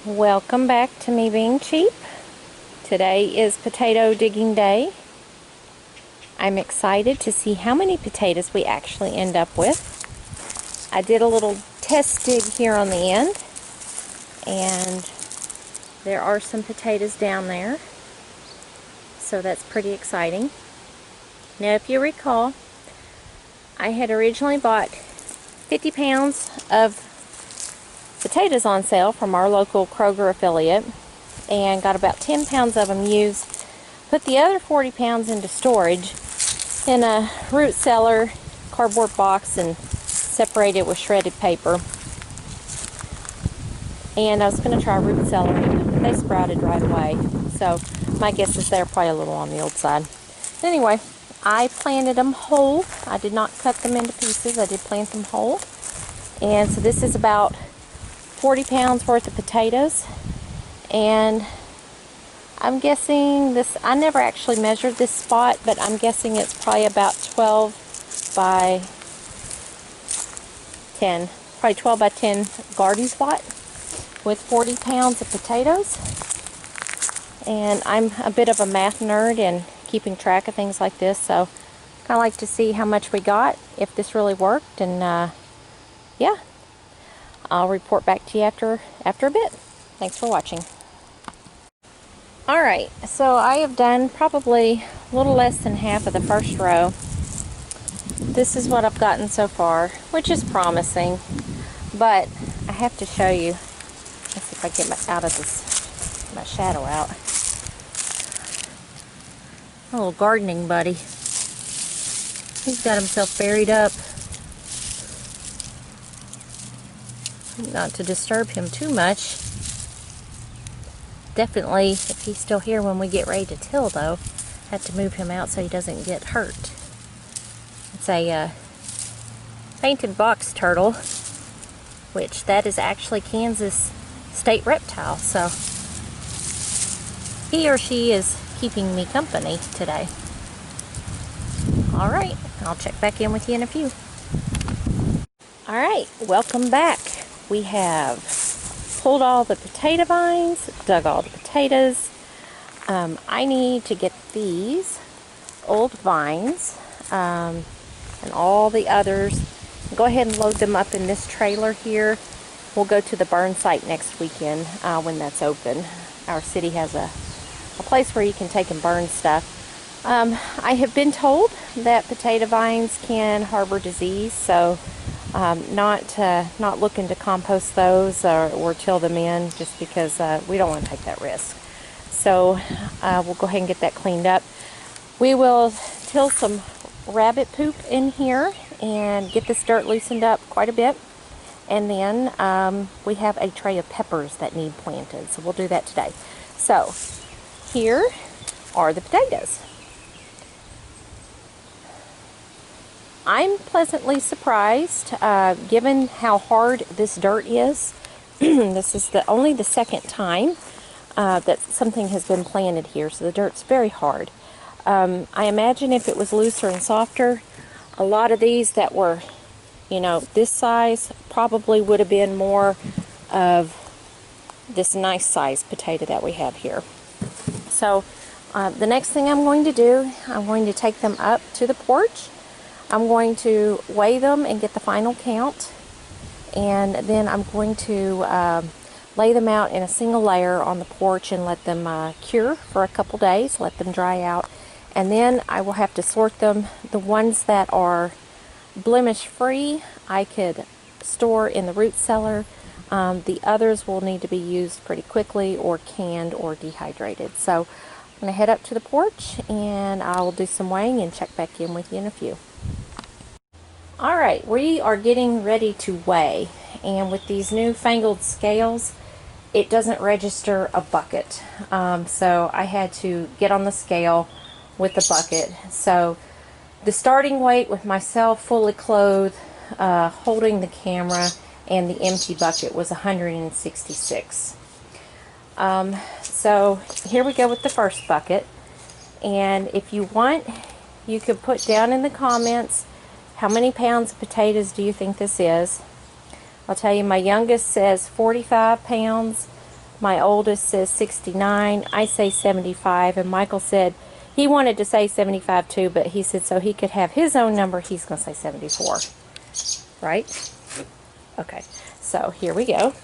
Welcome back to Me Being Cheap. Today is potato digging day. I'm excited to see how many potatoes we actually end up with. I did a little test dig here on the end, and there are some potatoes down there, so that's pretty exciting. Now, if you recall, I had originally bought 50 pounds of potatoes on sale from our local Kroger affiliate and got about 10 pounds of them used. Put the other 40 pounds into storage in a root cellar cardboard box and separated it with shredded paper. And I was going to try root celery, but they sprouted right away. So my guess is they're probably a little on the old side. Anyway, I planted them whole. I did not cut them into pieces. I did plant them whole. And so this is about 40 pounds worth of potatoes, and I'm guessing this, I never actually measured this spot, but I'm guessing it's probably about 12 by 10, probably 12 by 10 garden spot with 40 pounds of potatoes. And I'm a bit of a math nerd and keeping track of things like this, so kind of like to see how much we got, if this really worked, and yeah. I'll report back to you after a bit. Thanks for watching. Alright, so I have done probably a little less than half of the first row. This is what I've gotten so far, which is promising, but I have to show you. Let's see if I get my shadow out. A little gardening buddy. He's got himself buried up. Not to disturb him too much. Definitely, if he's still here when we get ready to till, though, have to move him out so he doesn't get hurt. It's a painted box turtle, which that is actually Kansas state reptile, so he or she is keeping me company today. Alright, I'll check back in with you in a few. Alright, welcome back. We have pulled all the potato vines, dug all the potatoes. I need to get these old vines and all the others. Go ahead and load them up in this trailer here. We'll go to the burn site next weekend when that's open. Our city has a place where you can take and burn stuff. I have been told that potato vines can harbor disease, so not looking to compost those or till them in, just because we don't want to take that risk. So we'll go ahead and get that cleaned up. We will till some rabbit poop in here and get this dirt loosened up quite a bit. And then we have a tray of peppers that need planted, so we'll do that today. So here are the potatoes. I'm pleasantly surprised, given how hard this dirt is. This is only the second time that something has been planted here, so the dirt's very hard. I imagine if it was looser and softer, a lot of these that were, this size probably would have been more of this nice size potato that we have here. So the next thing I'm going to do, I'm going to take them up to the porch. I'm going to weigh them and get the final count, and then I'm going to lay them out in a single layer on the porch and let them cure for a couple days, let them dry out, and then I will have to sort them. The ones that are blemish free I could store in the root cellar. The others will need to be used pretty quickly, or canned or dehydrated. So I'm going to head up to the porch and I will do some weighing and check back in with you in a few. Alright, we are getting ready to weigh, and with these newfangled scales, it doesn't register a bucket. So I had to get on the scale with the bucket. So the starting weight with myself fully clothed, holding the camera, and the empty bucket was 166. So here we go with the first bucket. And if you want, you could put down in the comments, how many pounds of potatoes do you think this is? I'll tell you, my youngest says 45 pounds. My oldest says 69. I say 75. And Michael said he wanted to say 75 too, but he said so he could have his own number, he's going to say 74. Right? Okay. So here we go.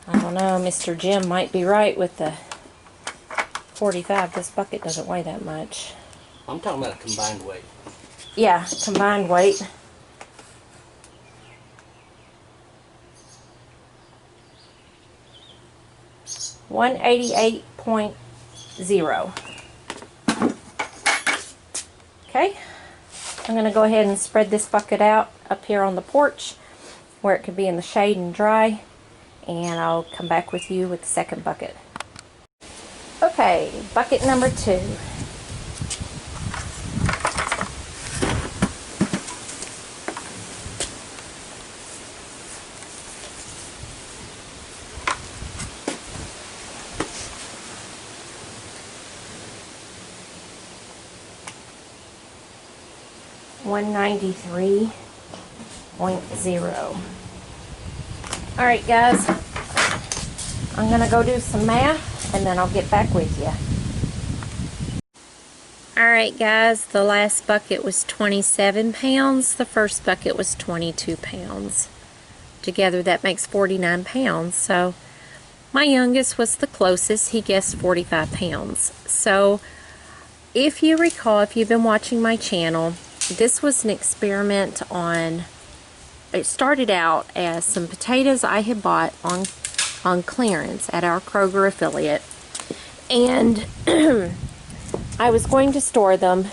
I don't know, Mr. Jim might be right with the 45. This bucket doesn't weigh that much. I'm talking about a combined weight. Yeah, combined weight. $188.0. Okay, I'm going to go ahead and spread this bucket out up here on the porch where it could be in the shade and dry, and I'll come back with you with the second bucket. Okay, bucket number 2. $193.0. Alright guys, I'm gonna go do some math and then I'll get back with you. Alright guys, the last bucket was 27 pounds, the first bucket was 22 pounds. Together that makes 49 pounds, so my youngest was the closest, he guessed 45 pounds. So if you recall, if you've been watching my channel, this was an experiment on, it started out as some potatoes I had bought on clearance at our Kroger affiliate, and I was going to store them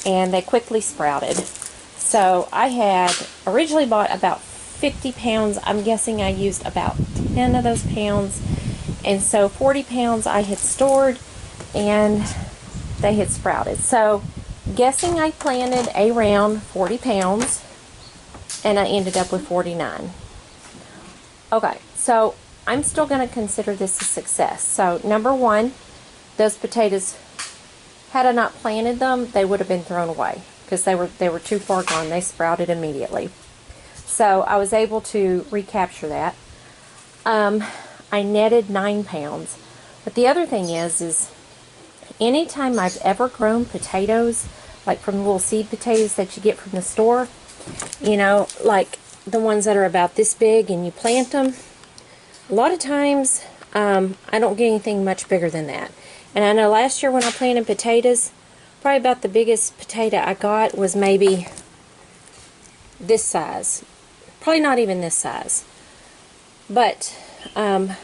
and they quickly sprouted. So I had originally bought about 50 pounds. I'm guessing I used about 10 of those pounds, and so 40 pounds I had stored and they had sprouted. So guessing I planted around 40 pounds and I ended up with 49. Okay, so I'm still going to consider this a success. So number one, those potatoes, had I not planted them, they would have been thrown away because they were too far gone. They sprouted immediately. So I was able to recapture that. I netted 9 pounds. But the other thing is anytime I've ever grown potatoes, like from the little seed potatoes that you get from the store, you know, like the ones that are about this big and you plant them, a lot of times I don't get anything much bigger than that. And I know last year when I planted potatoes, probably about the biggest potato I got was maybe this size. Probably not even this size. But I'm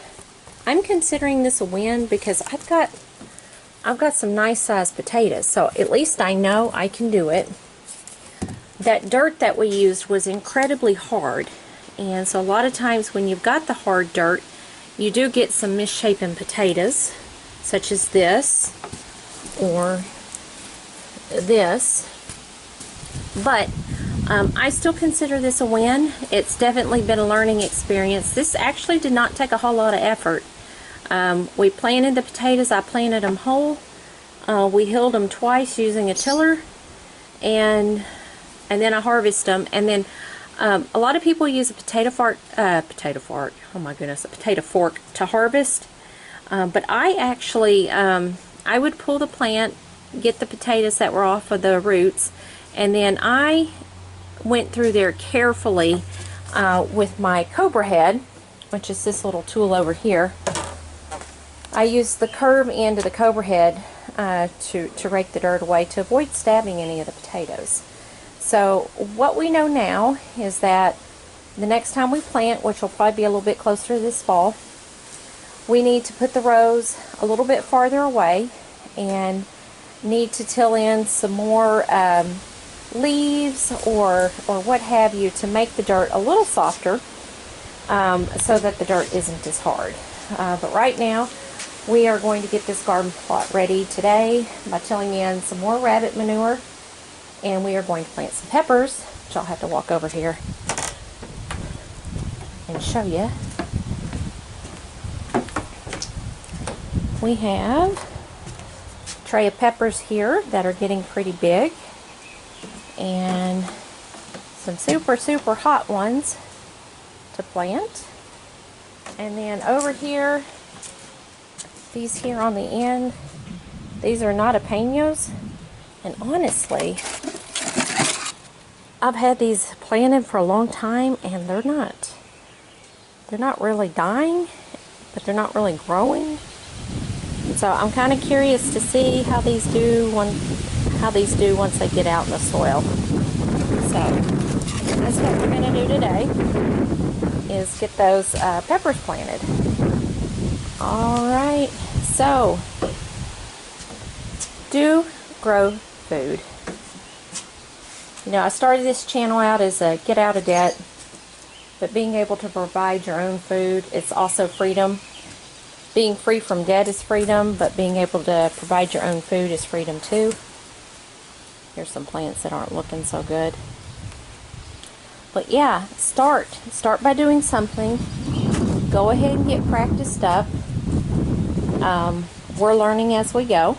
considering this a win because I've got some nice sized potatoes, so at least I know I can do it. That dirt that we used was incredibly hard, and so a lot of times when you've got the hard dirt, you do get some misshapen potatoes, such as this or this. But I still consider this a win. It's definitely been a learning experience. This actually did not take a whole lot of effort. We planted the potatoes. I planted them whole. We hilled them twice using a tiller, and then I harvest them. And then a lot of people use a potato fork. Oh my goodness, a potato fork to harvest. But I actually, I would pull the plant, get the potatoes that were off of the roots, and then I went through there carefully with my Cobra head, which is this little tool over here. I used the curved end of the Cobra head to rake the dirt away to avoid stabbing any of the potatoes. So what we know now is that the next time we plant, which will probably be a little bit closer to this fall, we need to put the rows a little bit farther away and need to till in some more leaves or what have you to make the dirt a little softer so that the dirt isn't as hard. But right now we are going to get this garden plot ready today by tilling in some more rabbit manure, and we are going to plant some peppers, which I'll have to walk over here and show you. We have a tray of peppers here that are getting pretty big, and some super hot ones to plant. And then over here, these here on the end, these are notapenos. And honestly, I've had these planted for a long time and they're not really dying, but they're not really growing. So I'm kind of curious to see how these do once they get out in the soil. So that's what we're going to do today, is get those peppers planted. All right, so do grow food. You know, I started this channel out as a get out of debt, but being able to provide your own food, it's also freedom. Being free from debt is freedom, but being able to provide your own food is freedom too. Here's some plants that aren't looking so good. But yeah, start by doing something. Go ahead and get practiced up. We're learning as we go.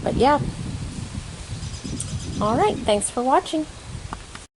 But yeah. All right, thanks for watching.